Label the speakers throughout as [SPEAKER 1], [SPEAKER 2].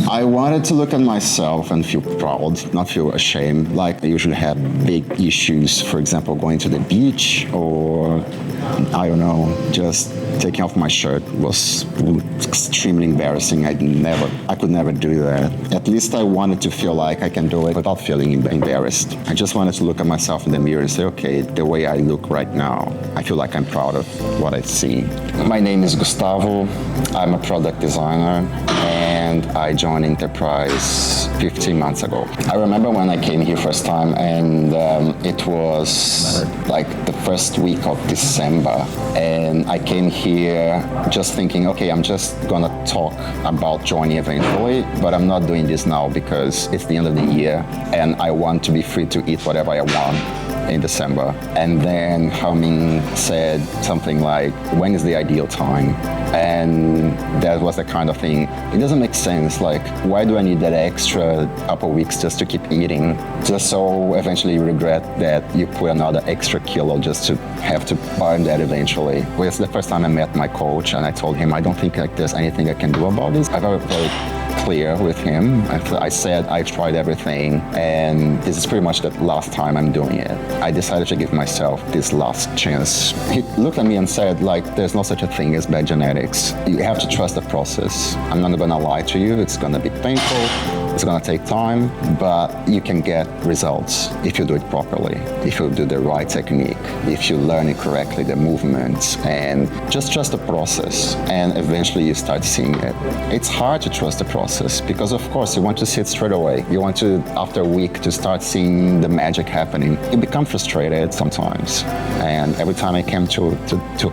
[SPEAKER 1] I wanted to look at myself and feel proud, not feel ashamed. Like I usually have big issues, for example, going to the beach or, I don't know, just taking off my shirt was extremely embarrassing. I could never do that. At least I wanted to feel like I can do it without feeling embarrassed. I just wanted to look at myself in the mirror and say, okay, the way I look right now, I feel like I'm proud of what I see. My name is Gustavo. I'm a product designer and I joined Enterprise 15 months ago. I remember when I came here first time and it was like the first week of December, and I came here just thinking, okay, I'm just gonna talk about joining eventually, but I'm not doing this now because it's the end of the year and I want to be free to eat whatever I want in December. And then Haoming said something like, when is the ideal time? And that was the kind of thing, it doesn't make sense. Like, why do I need that extra couple weeks just to keep eating? Just so eventually you regret that you put another extra kilo just to have to burn that eventually. It was the first time I met my coach and I told him, I don't think like there's anything I can do about this. I got very clear with him. I said I've tried everything and this is pretty much the last time I'm doing it. I decided to give myself this last chance. He looked at me and said, like, there's no such a thing as bad genetics. You have to trust the process. I'm not gonna lie to you, it's gonna be painful, it's gonna take time, but you can get results if you do it properly, if you do the right technique, if you learn it correctly, the movements, and just trust the process, and eventually you start seeing it. It's hard to trust the process because, of course, you want to see it straight away. You want to, after a week, to start seeing the magic happening. You become frustrated sometimes, and every time I came to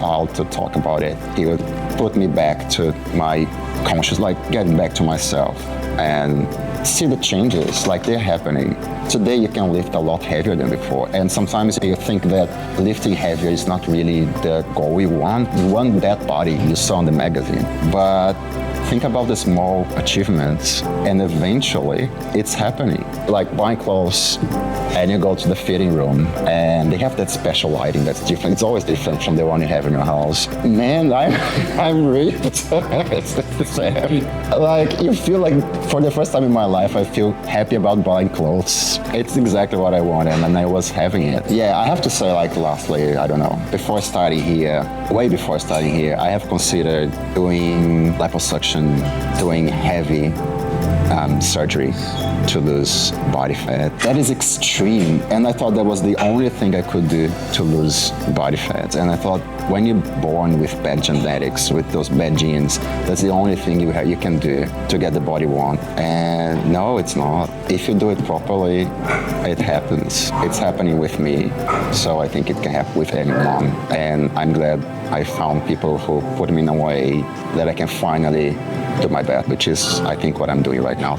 [SPEAKER 1] Al to talk about it, he would put me back to my conscious, like getting back to myself and see the changes, like they're happening. Today you can lift a lot heavier than before, and sometimes you think that lifting heavier is not really the goal you want. You want that body you saw in the magazine, but think about the small achievements and eventually it's happening. Like buying clothes and you go to the fitting room and they have that special lighting that's different. It's always different from the one you have in your house. Man, I'm really like, you feel like for the first time in my life, I feel happy about buying clothes. It's exactly what I wanted and I was having it. Yeah, I have to say, like, lastly, I don't know, before starting here, way before starting here, I have considered doing liposuction, doing heavy surgery to lose body fat. That is extreme, and I thought that was the only thing I could do to lose body fat. And I thought, when you're born with bad genetics, with those bad genes, that's the only thing you can do to get the body you want. And no, it's not. If you do it properly, it happens. It's happening with me, so I think it can happen with anyone. And I'm glad I found people who put me in a way that I can finally do my best, which is, I think, what I'm doing right now.